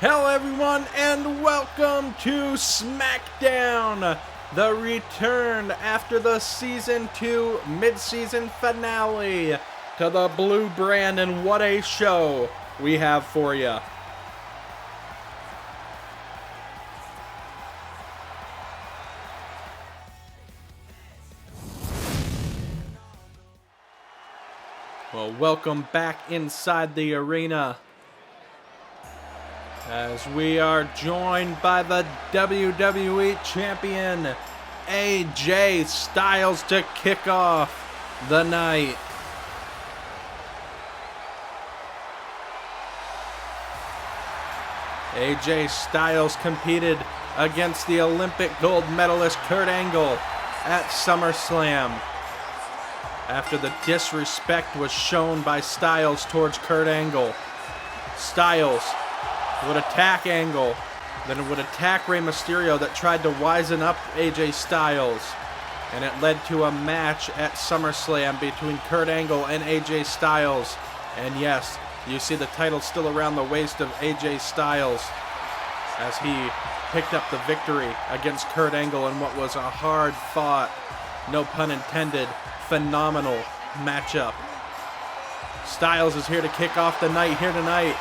Hello everyone and welcome to Smackdown, the return after the Season 2 mid-season finale to the blue brand, and what a show we have for you. Well, welcome back inside the arena, as we are joined by the WWE Champion, AJ Styles, to kick off the night. AJ Styles competed against the Olympic gold medalist Kurt Angle at SummerSlam after the disrespect was shown by Styles towards Kurt Angle. Styles would attack Angle, then it would attack Rey Mysterio that tried to wizen up AJ Styles, and it led to a match at SummerSlam between Kurt Angle and AJ Styles. And yes, you see the title still around the waist of AJ Styles as he picked up the victory against Kurt Angle in what was a hard-fought, no pun intended, phenomenal matchup. Styles is here to kick off the night here tonight,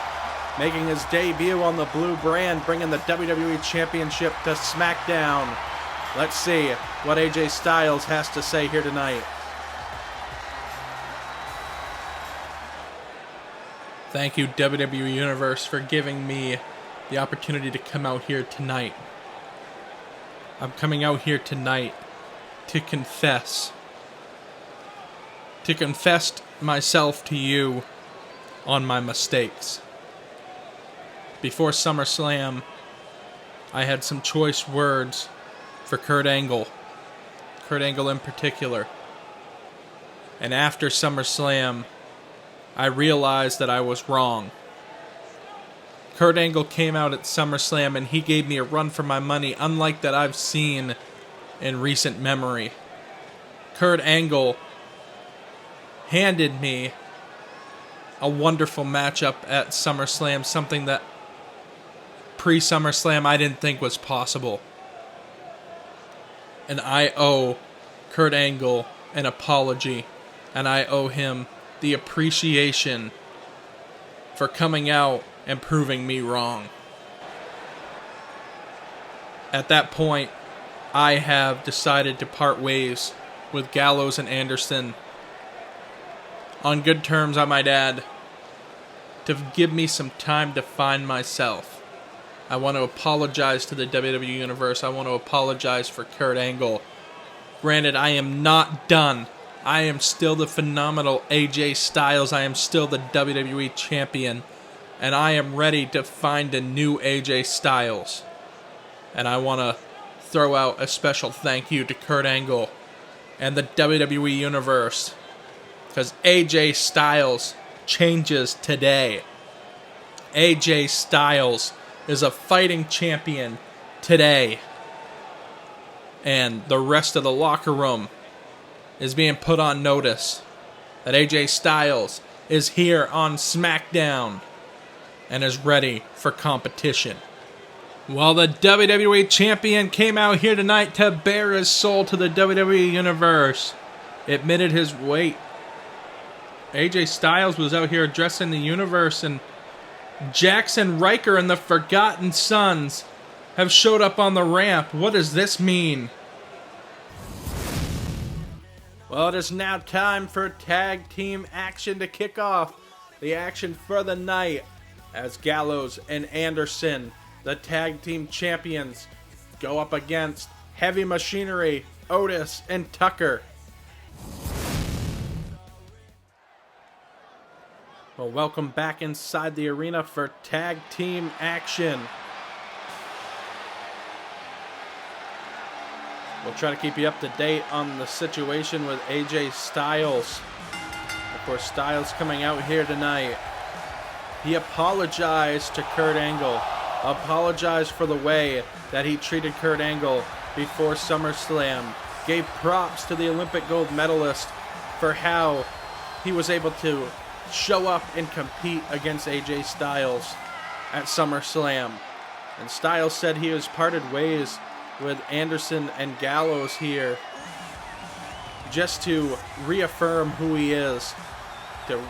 making his debut on the blue brand, bringing the WWE Championship to Smackdown. Let's see what AJ Styles has to say here tonight. Thank you, WWE Universe, for giving me the opportunity to come out here tonight. I'm coming out here tonight to confess myself to you on my mistakes. Before SummerSlam, I had some choice words for Kurt Angle in particular. And after SummerSlam, I realized that I was wrong. Kurt Angle came out at SummerSlam and he gave me a run for my money, unlike that I've seen in recent memory. Kurt Angle handed me a wonderful matchup at SummerSlam, something that pre-SummerSlam I didn't think was possible. And I owe Kurt Angle an apology, and I owe him the appreciation for coming out and proving me wrong. At that point, I have decided to part ways with Gallows and Anderson, on good terms I might add, to give me some time to find myself. I want to apologize to the WWE Universe. I want to apologize for Kurt Angle. Granted, I am not done. I am still the phenomenal AJ Styles. I am still the WWE Champion. And I am ready to find a new AJ Styles. And I want to throw out a special thank you to Kurt Angle and the WWE Universe, because AJ Styles changes today. AJ Styles is a fighting champion today. And the rest of the locker room is being put on notice that AJ Styles is here on SmackDown and is ready for competition. While the WWE Champion came out here tonight to bare his soul to the WWE Universe, admitted his weight, AJ Styles was out here addressing the universe, and Jackson Riker and the Forgotten Sons have showed up on the ramp. What does this mean? Well, it is now time for tag team action to kick off the action for the night, as Gallows and Anderson, the tag team champions, go up against Heavy Machinery, Otis, and Tucker. Well, welcome back inside the arena for tag team action. We'll try to keep you up to date on the situation with AJ Styles. Of course, Styles coming out here tonight. He apologized to Kurt Angle. Apologized for the way that he treated Kurt Angle before SummerSlam. Gave props to the Olympic gold medalist for how he was able to show up and compete against AJ Styles. at SummerSlam. And Styles said he has parted ways with Anderson and Gallows here just to reaffirm who he is, to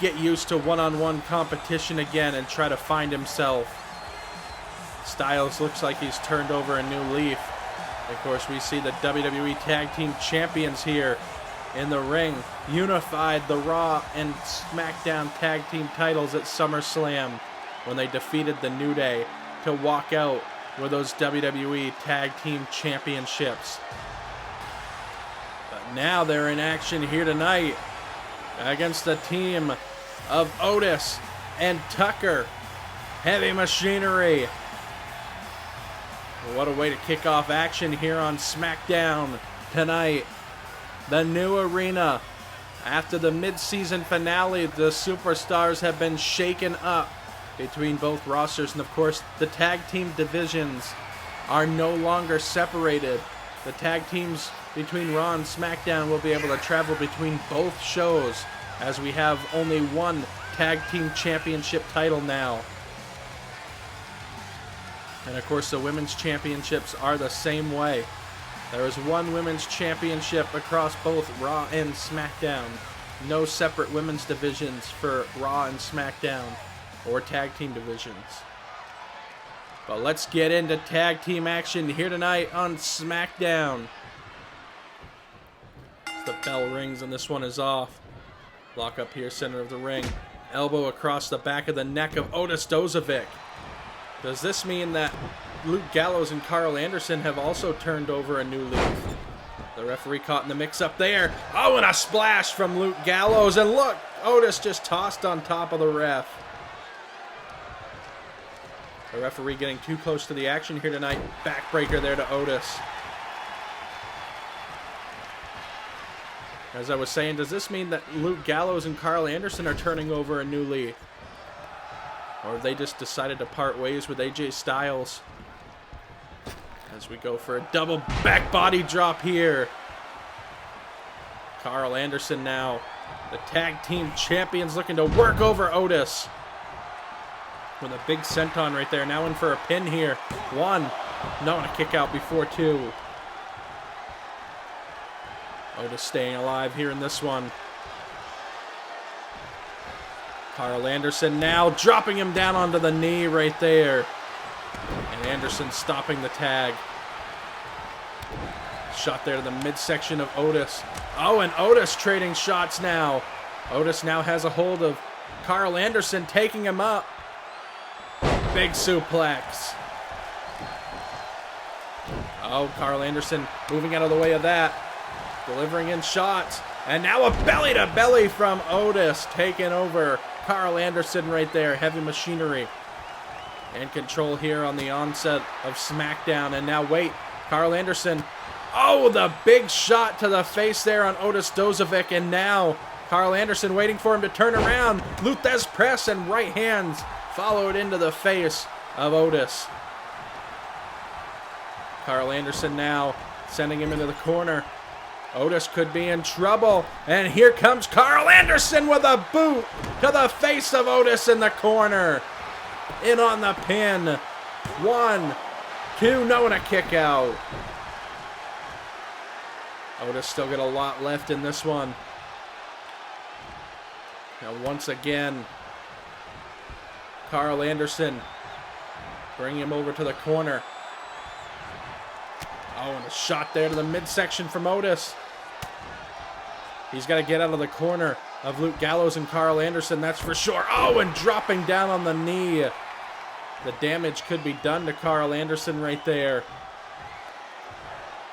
get used to one-on-one competition again and try to find himself. Styles looks like he's turned over a new leaf. Of course, we see the WWE Tag Team Champions here in the ring, unified the Raw and Smackdown Tag Team titles at SummerSlam when they defeated the New Day to walk out with those WWE Tag Team Championships. But now they're in action here tonight against the team of Otis and Tucker. Heavy Machinery. What a way to kick off action here on SmackDown tonight. The new arena. After the mid-season finale, the superstars have been shaken up between both rosters. And of course, the tag team divisions are no longer separated. The tag teams between Raw and SmackDown will be able to travel between both shows, as we have only one tag team championship title now. And of course, the women's championships are the same way. There is one women's championship across both Raw and SmackDown. No separate women's divisions for Raw and SmackDown, or tag team divisions. But let's get into tag team action here tonight on SmackDown. The bell rings and this one is off. Lock up here, center of the ring. Elbow across the back of the neck of Otis Dozovic. Does this mean that Luke Gallows and Carl Anderson have also turned over a new leaf? The referee caught in the mix-up there. Oh, and a splash from Luke Gallows. And look, Otis just tossed on top of the ref. The referee getting too close to the action here tonight. Backbreaker there to Otis. As I was saying, does this mean that Luke Gallows and Carl Anderson are turning over a new leaf? Or have they just decided to part ways with AJ Styles? As we go for a double back body drop here. Carl Anderson now, the tag team champions, looking to work over Otis. With a big senton right there. Now in for a pin here. One. No, and a kick out before two. Otis staying alive here in this one. Carl Anderson now dropping him down onto the knee right there. And Anderson stopping the tag. Shot there to the midsection of Otis. Oh, and Otis trading shots now. Otis now has a hold of Carl Anderson, taking him up. Big suplex. Oh, Carl Anderson moving out of the way of that. Delivering in shots. And now a belly-to-belly from Otis, taking over Carl Anderson right there. Heavy Machinery in control here on the onset of SmackDown. And now wait, Carl Anderson. Oh, the big shot to the face there on Otis Dozovic. And now Carl Anderson waiting for him to turn around. Luthez press and right hands followed into the face of Otis. Carl Anderson now sending him into the corner. Otis could be in trouble. And here comes Carl Anderson with a boot to the face of Otis in the corner. In on the pin. 1, 2, no, and a kick out. Otis still got a lot left in this one. Now once again, Carl Anderson bring him over to the corner. Oh, and a shot there to the midsection from Otis. He's got to get out of the corner of Luke Gallows and Carl Anderson, that's for sure. Oh, and dropping down on the knee. The damage could be done to Carl Anderson right there.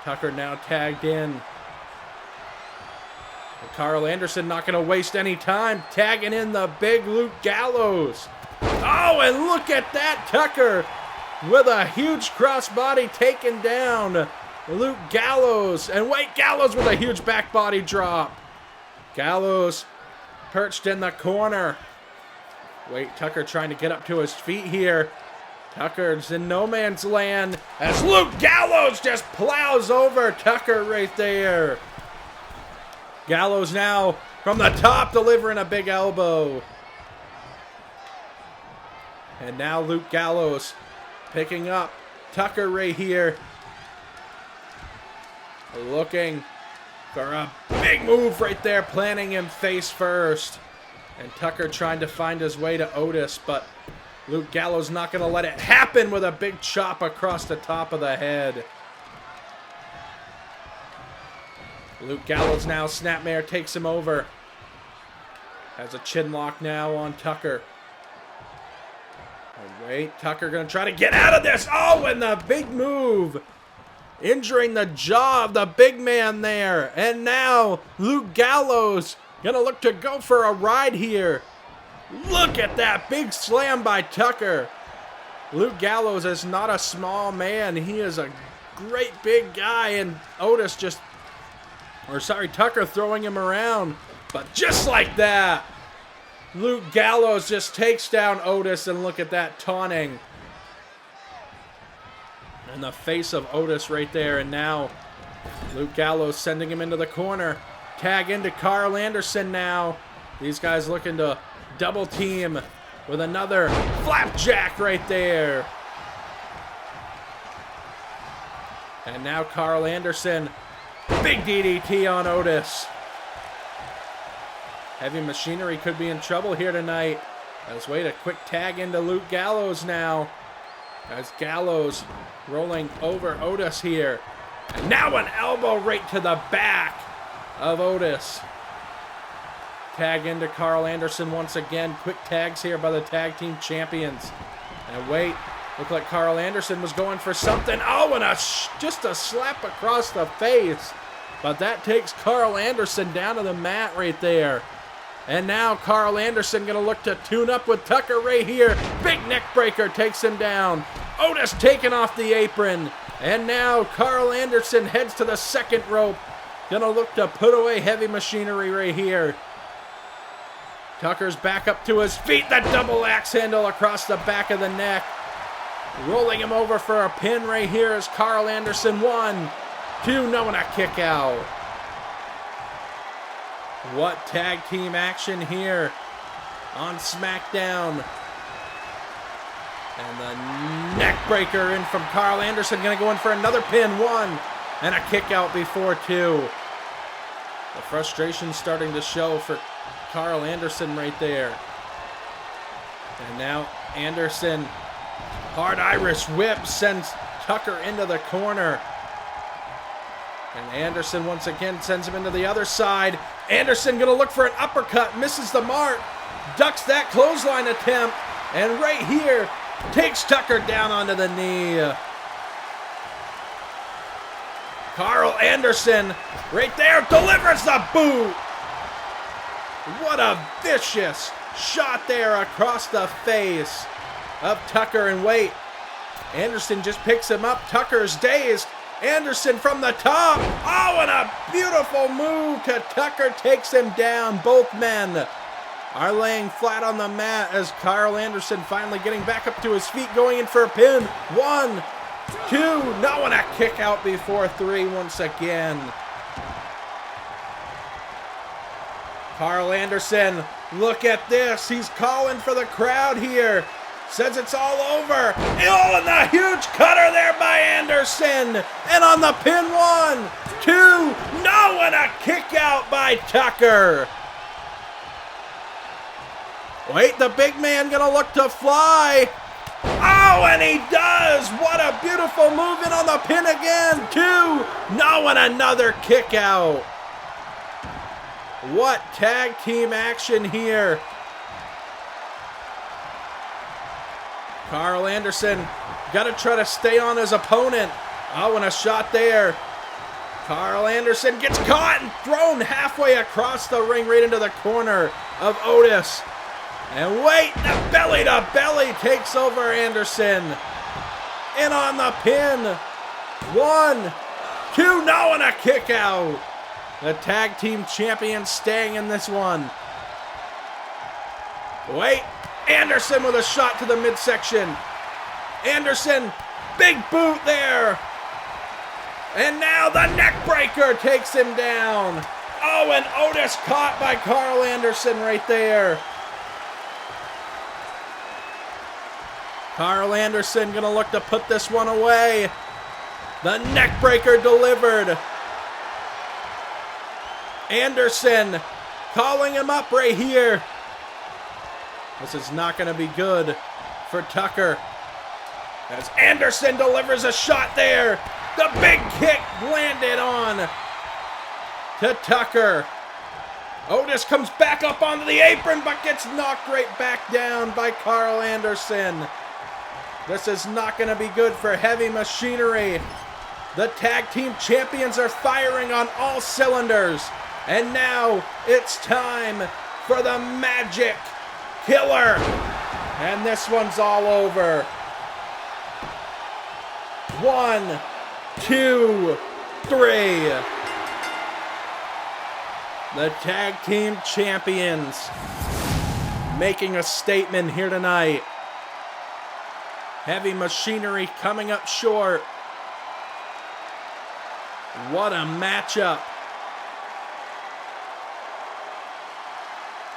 Tucker now tagged in. And Carl Anderson not going to waste any time, tagging in the big Luke Gallows. Oh, and look at that, Tucker with a huge crossbody taken down Luke Gallows. And wait, Gallows with a huge back body drop. Gallows perched in the corner. Wait, Tucker trying to get up to his feet here. Tucker's in no man's land as Luke Gallows just plows over Tucker right there. Gallows now from the top delivering a big elbow. And now Luke Gallows picking up Tucker right here. Looking for a big move right there, planting him face first. And Tucker trying to find his way to Otis, but Luke Gallows not going to let it happen with a big chop across the top of the head. Luke Gallows now, Snapmare takes him over. Has a chin lock now on Tucker. Oh, wait, Tucker going to try to get out of this. Oh, and the big move. Injuring the jaw of the big man there. And now Luke Gallows going to look to go for a ride here. Look at that big slam by Tucker. Luke Gallows is not a small man. He is a great big guy. And Otis Tucker throwing him around. But just like that, Luke Gallows just takes down Otis, and look at that taunting. In the face of Otis right there, and now Luke Gallows sending him into the corner. Tag into Carl Anderson now. These guys looking to double team with another flapjack right there. And now Carl Anderson, big DDT on Otis. Heavy Machinery could be in trouble here tonight. Let's wait a quick tag into Luke Gallows now. As Gallows rolling over Otis here. And now an elbow right to the back of Otis. Tag into Carl Anderson once again. Quick tags here by the tag team champions. And wait, looked like Carl Anderson was going for something. Oh, and just a slap across the face. But that takes Carl Anderson down to the mat right there. And now Carl Anderson going to look to tune up with Tucker right here. Big neck breaker takes him down. Otis taking off the apron. And now Carl Anderson heads to the second rope. Going to look to put away Heavy Machinery right here. Tucker's back up to his feet. The double axe handle across the back of the neck. Rolling him over for a pin right here is Carl Anderson. 1, 2, no, and a kick out. What tag team action here on Smackdown. And the neck breaker in from Carl Anderson. Going to go in for another pin. 1, and a kick out before 2. The frustration starting to show for Carl Anderson right there. And now Anderson, hard Irish whip, sends Tucker into the corner. And Anderson once again sends him into the other side. Anderson going to look for an uppercut, misses the mark, ducks that clothesline attempt, and right here takes Tucker down onto the knee. Carl Anderson right there delivers the boot. What a vicious shot there across the face of Tucker. And wait, Anderson just picks him up. Tucker's dazed. Anderson from the top. Oh, and a beautiful move to Tucker takes him down. Both men are laying flat on the mat as Carl Anderson finally getting back up to his feet, going in for a pin. 1, 2, no, and a kick out before 3 once again. Carl Anderson, look at this. He's calling for the crowd here. Says it's all over. Oh, and the huge cutter there by Anderson. And on the pin, 1, 2, no, and a kick out by Tucker. Wait, the big man gonna look to fly. Oh, and he does. What a beautiful move in on the pin again. 2, no, and another kick out. What tag team action here. Carl Anderson got to try to stay on his opponent. Oh, and a shot there. Carl Anderson gets caught and thrown halfway across the ring right into the corner of Otis. And wait, the belly to belly takes over Anderson. In on the pin. 1, 2, no, and a kick out. The tag team champions staying in this one. Wait. Anderson with a shot to the midsection. Anderson, big boot there. And now the neck breaker takes him down. Oh, and Otis caught by Carl Anderson right there. Carl Anderson gonna look to put this one away. The neck breaker delivered. Anderson calling him up right here. This is not gonna be good for Tucker. As Anderson delivers a shot there. The big kick landed on to Tucker. Otis comes back up onto the apron but gets knocked right back down by Carl Anderson. This is not going to be good for Heavy Machinery. The tag team champions are firing on all cylinders. And now it's time for the Magic Killer. And this one's all over. 1, 2, 3. The tag team champions making a statement here tonight. Heavy Machinery coming up short. What a matchup.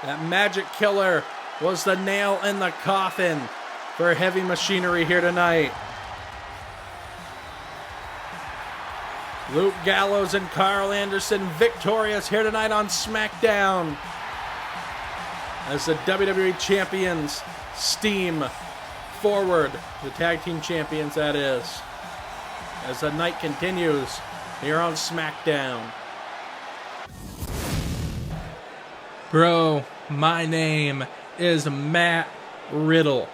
That Magic Killer was the nail in the coffin for Heavy Machinery here tonight. Luke Gallows and Carl Anderson victorious here tonight on Smackdown as the WWE Champions steam forward. The tag team champions, that is. As the night continues here on Smackdown. Bro, my name is Matt Riddle,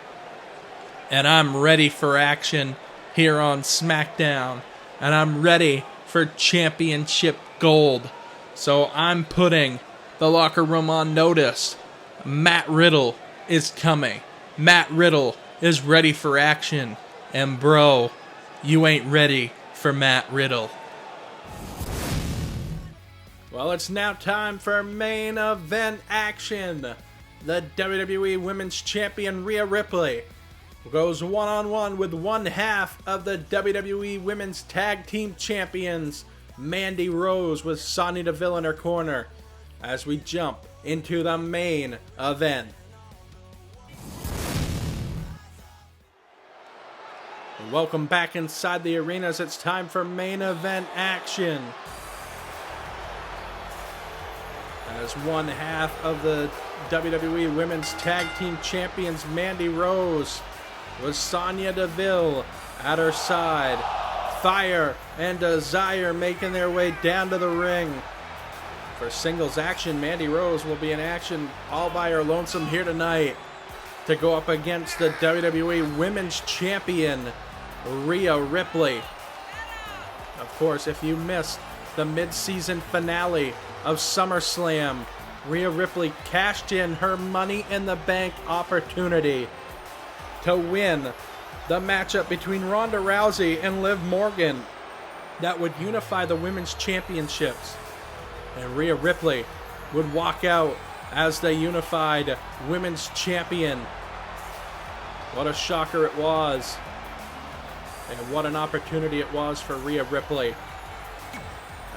and I'm ready for action here on Smackdown, and I'm ready for championship gold. So I'm putting the locker room on notice. Matt Riddle is coming. Matt Riddle is ready for action. And bro, you ain't ready for Matt Riddle. Well, it's now time for main event action. The WWE Women's Champion Rhea Ripley goes one-on-one with one half of the WWE Women's Tag Team Champions, Mandy Rose, with Sonya Deville in her corner, as we jump into the main event. Welcome back inside the arenas. It's time for main event action. As one half of the WWE Women's Tag Team Champions, Mandy Rose, with Sonya Deville at her side. Fire and Desire making their way down to the ring. For singles action, Mandy Rose will be in action all by her lonesome here tonight to go up against the WWE Women's Champion, Rhea Ripley. Of course, if you missed the mid-season finale of SummerSlam, Rhea Ripley cashed in her Money in the Bank opportunity to win the matchup between Ronda Rousey and Liv Morgan that would unify the women's championships. And Rhea Ripley would walk out as the unified women's champion. What a shocker it was. And what an opportunity it was for Rhea Ripley.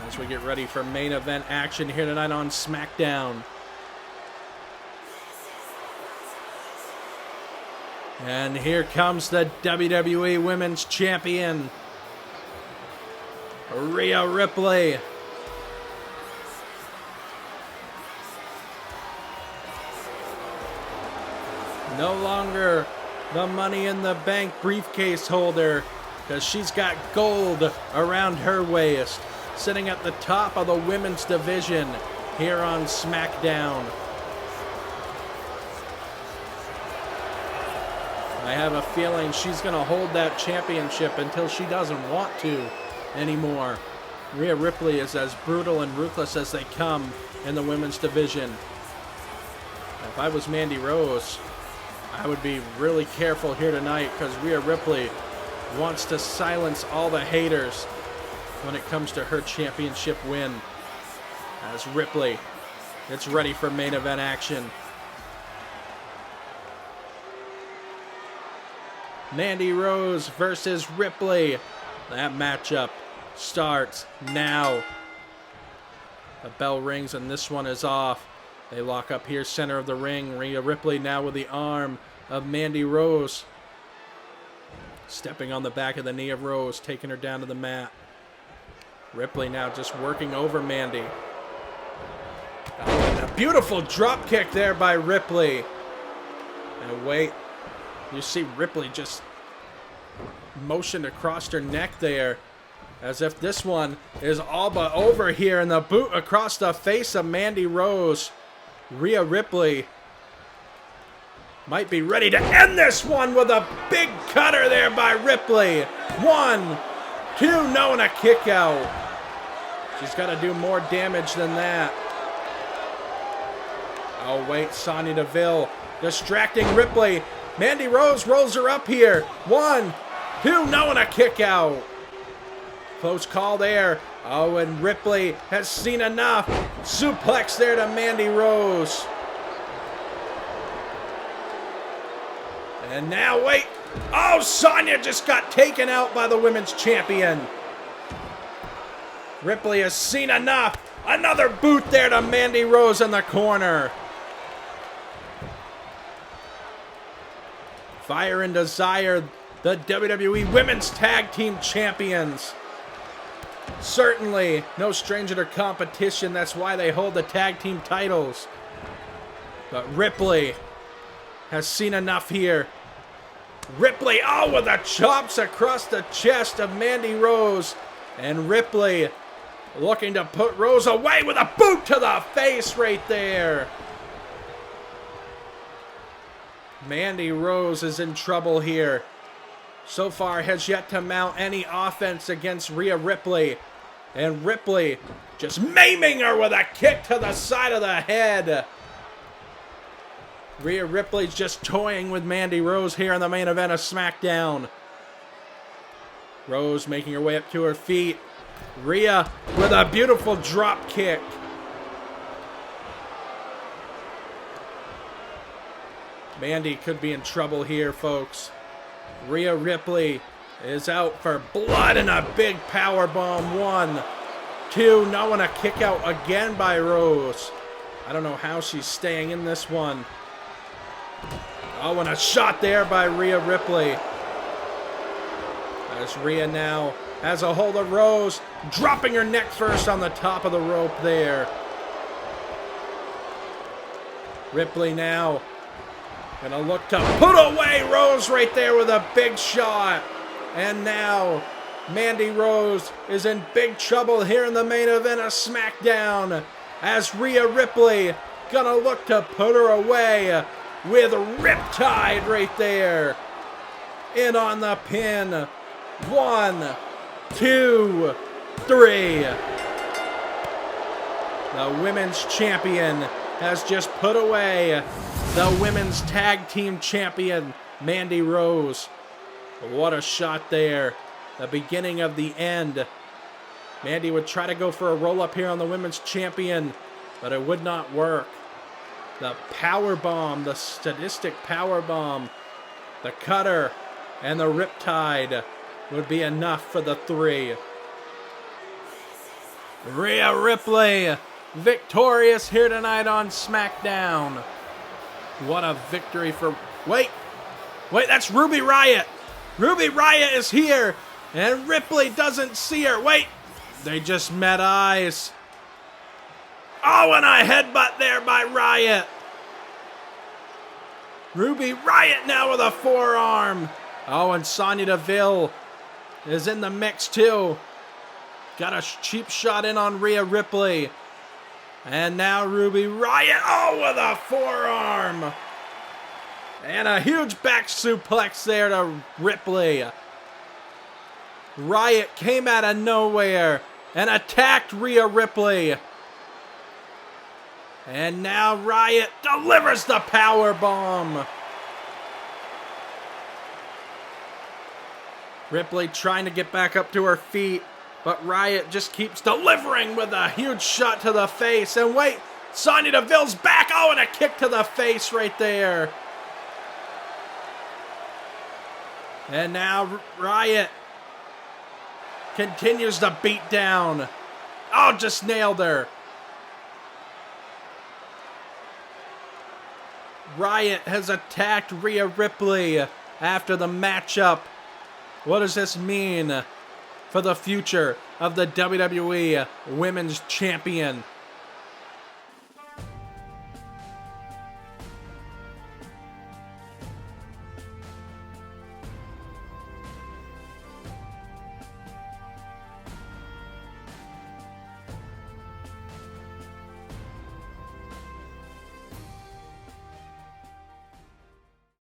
As we get ready for main event action here tonight on Smackdown. And here comes the WWE Women's Champion, Rhea Ripley. No longer the Money in the Bank briefcase holder, because she's got gold around her waist, sitting at the top of the women's division here on SmackDown. I have a feeling she's going to hold that championship until she doesn't want to anymore. Rhea Ripley is as brutal and ruthless as they come in the women's division. If I was Mandy Rose, I would be really careful here tonight, because Rhea Ripley wants to silence all the haters when it comes to her championship win. As Ripley gets ready for main event action. Mandy Rose versus Ripley. That matchup starts now. The bell rings and this one is off. They lock up here, center of the ring. Rhea Ripley now with the arm of Mandy Rose. Stepping on the back of the knee of Rose, taking her down to the mat. Ripley now just working over Mandy. Oh, and a beautiful drop kick there by Ripley. And wait, you see Ripley just motioned across her neck there, as if this one is all but over here. And the boot across the face of Mandy Rose. Rhea Ripley might be ready to end this one with a big cutter there by Ripley. 1, 2, no, and a kick out. She's got to do more damage than that. Oh, wait, Sonya Deville distracting Ripley. Mandy Rose rolls her up here. 1, 2, no, and a kick out. Close call there. Oh, and Ripley has seen enough. Suplex there to Mandy Rose. And now, wait. Oh, Sonya just got taken out by the women's champion. Ripley has seen enough. Another boot there to Mandy Rose in the corner. Fire and Desire, the WWE Women's Tag Team Champions. Certainly no stranger to competition. That's why they hold the tag team titles. But Ripley has seen enough here. Ripley, oh, with the chops across the chest of Mandy Rose. And Ripley looking to put Rose away with a boot to the face right there. Mandy Rose is in trouble here. So far has yet to mount any offense against Rhea Ripley. And Ripley just maiming her with a kick to the side of the head. Rhea Ripley's just toying with Mandy Rose here in the main event of Smackdown. Rose making her way up to her feet. Rhea with a beautiful drop kick. Mandy could be in trouble here, folks. Rhea Ripley is out for blood and a big power bomb. 1, 2, no, and a kick out again by Rose. I don't know how she's staying in this one. Oh, and a shot there by Rhea Ripley. As Rhea now has a hold of Rose, dropping her neck first on the top of the rope there. Ripley now gonna look to put away Rose right there with a big shot. And now Mandy Rose is in big trouble here in the main event of SmackDown, as Rhea Ripley gonna look to put her away with Riptide right there. In on the pin. 1, 2, 3. The women's champion has just put away the women's tag team champion, Mandy Rose. What a shot there. The beginning of the end. Mandy would try to go for a roll-up here on the women's champion, but it would not work. The power bomb, the sadistic power bomb, the cutter, and the Riptide would be enough for the 3. Rhea Ripley victorious here tonight on SmackDown. What a victory for... Wait, that's Ruby Riott. Ruby Riott is here, and Ripley doesn't see her. Wait, they just met eyes. Oh, and a headbutt there by Riott. Ruby Riott now with a forearm. Oh, and Sonya Deville is in the mix too. Got a cheap shot in on Rhea Ripley. And now Ruby Riott, oh, with a forearm. And a huge back suplex there to Ripley. Riott came out of nowhere and attacked Rhea Ripley. And now Riott delivers the power bomb. Ripley trying to get back up to her feet, but Riott just keeps delivering with a huge shot to the face. And wait, Sonya Deville's back. Oh, and a kick to the face right there. And now Riott continues to beat down. Oh, just nailed her. Riott has attacked Rhea Ripley after the matchup What does this mean for the future of the WWE Women's Champion